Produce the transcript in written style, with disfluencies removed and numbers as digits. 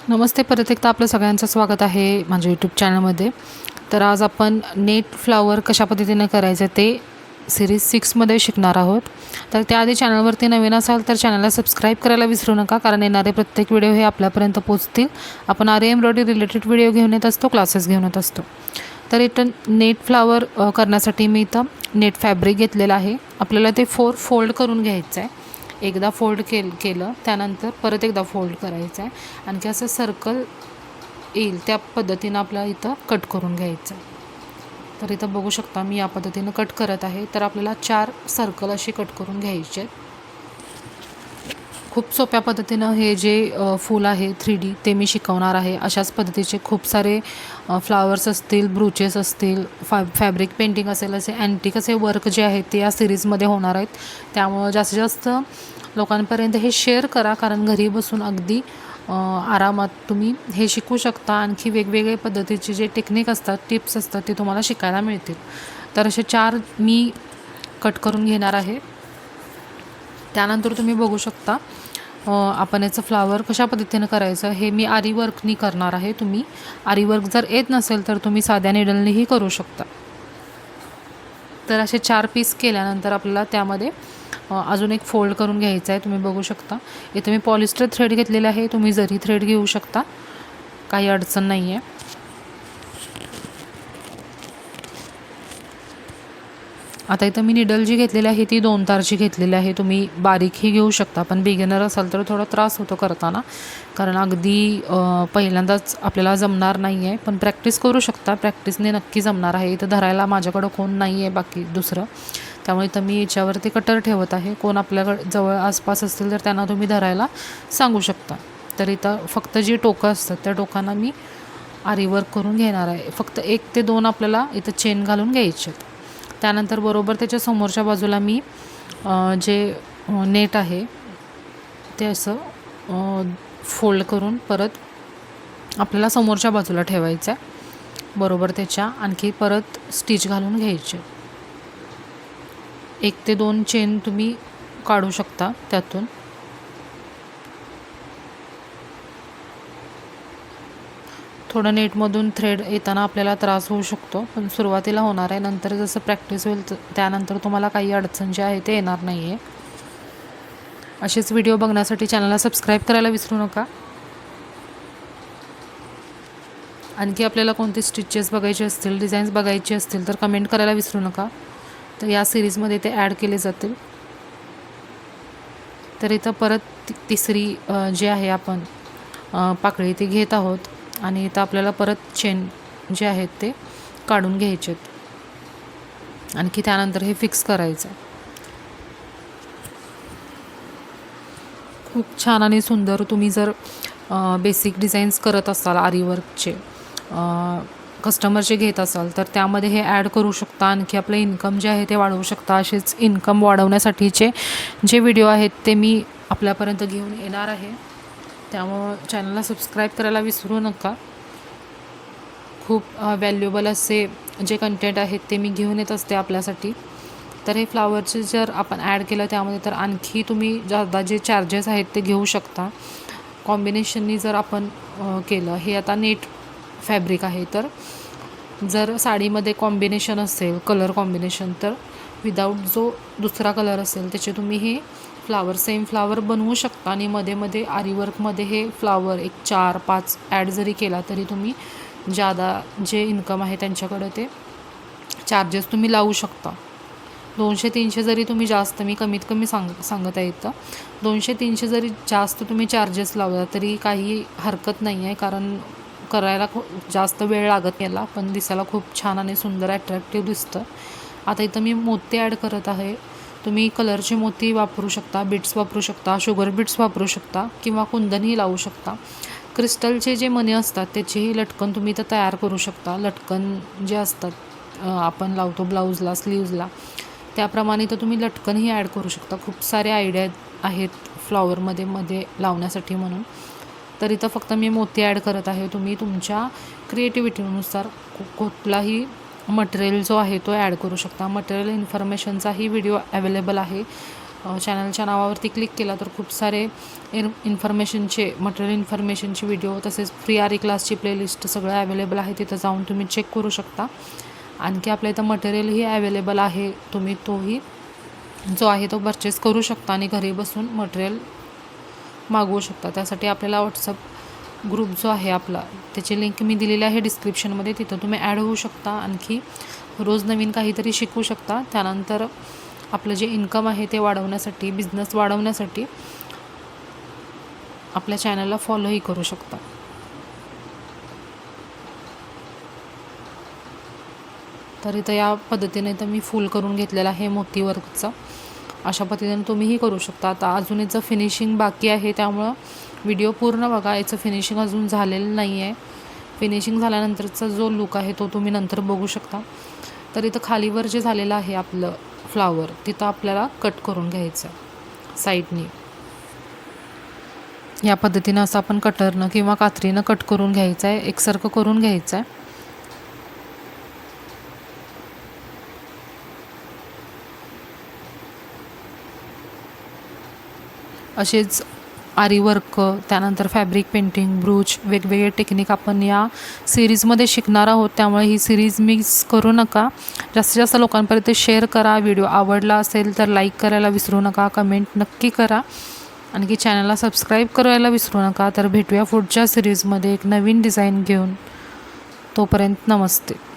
नमस्ते, परत एकदा आपलं सगळ्यांचं स्वागत आहे माझ्या यूट्यूब चॅनलमध्ये. तर आज आपण नेट फ्लावर कशा पद्धतीने करायचं ते सिरीज 6मध्ये शिकणार आहोत. तर त्याआधी चॅनलवरती नवीन असाल तर चॅनलला सबस्क्राईब करायला विसरू नका, कारण येणारे प्रत्येक व्हिडिओ हे आपल्यापर्यंत पोहोचतील. आपण आरी एम्ब्रॉयडरी रिलेटेड व्हिडिओ घेऊन येत असतो, क्लासेस घेऊन येत असतो. तर इथं नेट फ्लावर करण्यासाठी मी इथं नेट फॅब्रिक घेतलेलं आहे. आपल्याला ते 4 फोल्ड करून घ्यायचं आहे. एकदा फोल्ड केलं त्यानंतर परत एकदा फोल्ड करायचं आहे. आणखी असं सर्कल येईल त्या पद्धतीनं आपल्याला इथं कट करून घ्यायचं आहे. तर इथं बघू शकता मी या पद्धतीनं कट करत आहे. तर आपल्याला 4 सर्कल अशी कट करून घ्यायचे आहेत. खूप सोप्या पद्धतीनं हे जे फूल आहे 3D ते मी शिकवणार आहे. अशाच पद्धतीचे खूप सारे फ्लावर्स असतील, ब्रूचेस असतील, फॅब्रिक पेंटिंग असेल, असे अँटिक असे वर्क जे आहेत ते या सिरीजमध्ये होणार आहेत. त्यामुळं जास्तीत जास्त लोकांपर्यंत हे शेअर करा, कारण घरी बसून अगदी आरामात तुम्ही हे शिकू शकता. आणखी वेगवेगळे पद्धतीचे जे टेक्निक असतात, टिप्स असतात ते तुम्हाला शिकायला मिळतील. तर असे 4 मी कट करून घेणार आहे. त्यानंतर तुम्ही बघू शकता आपण याचं फ्लावर कशा पद्धतीनं करायचं हे मी आरी वर्कनी करणार आहे. तुम्ही आरी वर्क जर येत नसेल तर तुम्ही साध्या निडलनेही करू शकता. तर असे 4 पीस केल्यानंतर आपल्याला त्यामध्ये अजून एक फोल्ड करून घ्यायचं आहे. तुम्ही बघू शकता इथं मी पॉलिस्टर थ्रेड घेतलेला आहे. तुम्ही जरी थ्रेड घेऊ शकता, काही अडचण नाही आहे. आता इथं मी निडल जी घेतलेली आहे ती 2 तारची घेतलेली आहे. तुम्ही बारीकही घेऊ शकता, पण बिगिनर असाल तर थोडा त्रास होतो करताना, कारण अगदी पहिल्यांदाच आपल्याला जमणार नाही आहे. पण प्रॅक्टिस करू शकता, प्रॅक्टिसने नक्की जमणार आहे. इथं धरायला माझ्याकडं कोण नाही आहे बाकी दुसरं, त्यामुळे इथं मी याच्यावरती कटर ठेवत आहे. कोण आपल्याकडे जवळ आसपास असतील तर त्यांना तुम्ही धरायला सांगू शकता. तर इथं फक्त जी टोकं असतात त्या टोकांना मी आरी वर्क करून घेणार आहे. फक्त 1 ते 2 आपल्याला इथं चेन घालून घ्यायचे आहेत. त्यानंतर बरोबर त्याच्या समोरच्या बाजूला मी जे नेट आहे ते असं फोल्ड करून परत आपल्याला समोरच्या बाजूला ठेवायचं आहे. बरोबर त्याच्या आणखी परत स्टिच घालून घ्यायचे. 1 ते 2 चेन तुम्ही काढू शकता त्यातून. थोडं नेटमधून थ्रेड येताना आपल्याला त्रास होऊ शकतो, पण सुरुवातीला होणार आहे. नंतर जसं प्रॅक्टिस होईल त्यानंतर तुम्हाला काही अडचण जे आहे ते येणार नाही आहे. असेच व्हिडिओ बघण्यासाठी चॅनलला सबस्क्राईब करायला विसरू नका. आणखी आपल्याला कोणते स्टिचेस बघायचे असतील, डिझाईन्स बघायचे असतील तर कमेंट करायला विसरू नका. तर या सिरीजमध्ये ते ॲड केले जातील. तर इथं परत तिसरी जी आहे आपण पाकळी ती घेत आहोत, आणि इथं आपल्याला परत चेन जे आहेत ते काढून घ्यायचे आहेत. आणखी त्यानंतर हे फिक्स करायचं आहे. खूप छान आणि सुंदर. तुम्ही जर बेसिक डिझाईन्स करत असाल, आरी वर्कचे कस्टमरचे घेत असाल तर त्यामध्ये हे ॲड करू शकता. आणखी आपलं इन्कम जे आहे ते वाढवू शकता. असेच इन्कम वाढवण्यासाठीचे जे व्हिडिओ आहेत ते मी आपल्यापर्यंत घेऊन येणार आहे. त्यामुळं चॅनलला सबस्क्राईब करायला विसरू नका. खूप व्हॅल्युएबल असे जे कंटेंट आहेत ते मी घेऊन येत असते आपल्यासाठी. तर हे फ्लावरचे जर आपण ॲड केलं त्यामध्ये तर आणखी तुम्ही जादा जे चार्जेस आहेत ते घेऊ शकता. कॉम्बिनेशननी जर आपण केलं, हे आता नेट फॅब्रिक आहे, तर जर साडीमध्ये कॉम्बिनेशन असेल, कलर कॉम्बिनेशन, तर विदाऊट जो दुसरा कलर असेल त्याचे तुम्ही हे फ्लावर सेम फ्लावर बनवू शकता. आणि मध्ये मध्ये आरीवर्कमध्ये हे फ्लावर एक 4-5 ॲड जरी केला तरी तुम्ही जादा जे इन्कम आहे त्यांच्याकडे ते चार्जेस तुम्ही लावू शकता. 200-300 जरी तुम्ही जास्त, मी कमीत कमी सांगत आहे इथं, 200-300 जरी जास्त तुम्ही चार्जेस लावला तरी काही हरकत नाही आहे, कारण करायला जास्त वेळ लागत याला, पण दिसायला खूप छान आणि सुंदर ॲट्रॅक्टिव्ह दिसतं. आता इथं मी मोती ॲड करत आहे. तुम्ही कलरचे मोती वापरू शकता, बीट्स वापरू शकता, शुगर बीट्स वापरू शकता, किंवा कुंदनही लावू शकता. क्रिस्टलचे जे मणी असतात त्याचेही लटकन तुम्ही इथं तयार करू शकता. लटकन जे असतात आपण लावतो ब्लाऊजला, स्लीव्जला, त्याप्रमाणे तर तुम्ही लटकनही ॲड करू शकता. खूप सारे आयडिया आहेत फ्लॉवरमध्ये लावण्यासाठी म्हणून. तर इथं फक्त मी मोती ॲड करत आहे. तुम्ही तुमच्या क्रिएटिव्हिटीनुसार कुठलाही मटेरियल जो आहे तो ॲड करू शकता. मटेरियल इन्फॉर्मेशनचाही व्हिडिओ अवेलेबल आहे चॅनलच्या नावावरती क्लिक केला तर खूप सारे मटेरियल इन्फॉर्मेशनचे व्हिडिओ तसेच फ्री आरी क्लासची प्लेलिस्ट सगळं अवेलेबल आहे. तिथं जाऊन तुम्ही चेक करू शकता. आणखी आपल्या इथं मटेरियलही अवेलेबल आहे. तुम्ही तोही जो आहे तो परचेस करू शकता आणि घरी बसून मटेरियल मागवू शकता. त्यासाठी आपल्याला व्हॉट्सअप ग्रुप जो आहे आपला त्याची लिंक मी दिलेली आहे डिस्क्रिप्शनमध्ये. तिथं तुम्ही ॲड होऊ शकता. आणखी रोज नवीन काहीतरी शिकू शकता. त्यानंतर आपलं जे इन्कम आहे ते वाढवण्यासाठी, बिझनेस वाढवण्यासाठी आपल्या चॅनलला फॉलोही करू शकता. तर इथं या पद्धतीने तर मी फुल करून घेतलेलं आहे मोती वर्कचं. अशा पद्धतीने तुम्हीही करू शकता. आता अजून याचं फिनिशिंग बाकी आहे, त्यामुळं व्हिडिओ पूर्ण बघा. याचं फिनिशिंग अजून झालेलं नाही आहे. फिनिशिंग झाल्यानंतरचा जो लुक आहे तो तुम्ही नंतर बघू शकता. तर इथं खालीवर जे झालेलं आहे आपलं फ्लावर तिथं आपल्याला कट करून घ्यायचं साईडनी. या पद्धतीनं असं आपण कटरनं किंवा कात्रीनं कट करून घ्यायचं आहे, एकसारखं करून घ्यायचं आहे. असेच आरी वर्क, त्यानंतर फॅब्रिक पेंटिंग, ब्रूच, वेगवेगळे टेक्निक आपण या सिरीजमध्ये शिकणार आहोत. त्यामुळे ही सिरीज मिस करू नका. जास्तीत जास्त लोकांपर्यंत शेअर करा. व्हिडिओ आवडला असेल तर लाईक करायला विसरू नका, कमेंट नक्की करा. आणखी चॅनलला सबस्क्राईब करायला विसरू नका. तर भेटूया पुढच्या सिरीजमध्ये एक नवीन डिझाईन घेऊन. तोपर्यंत नमस्ते.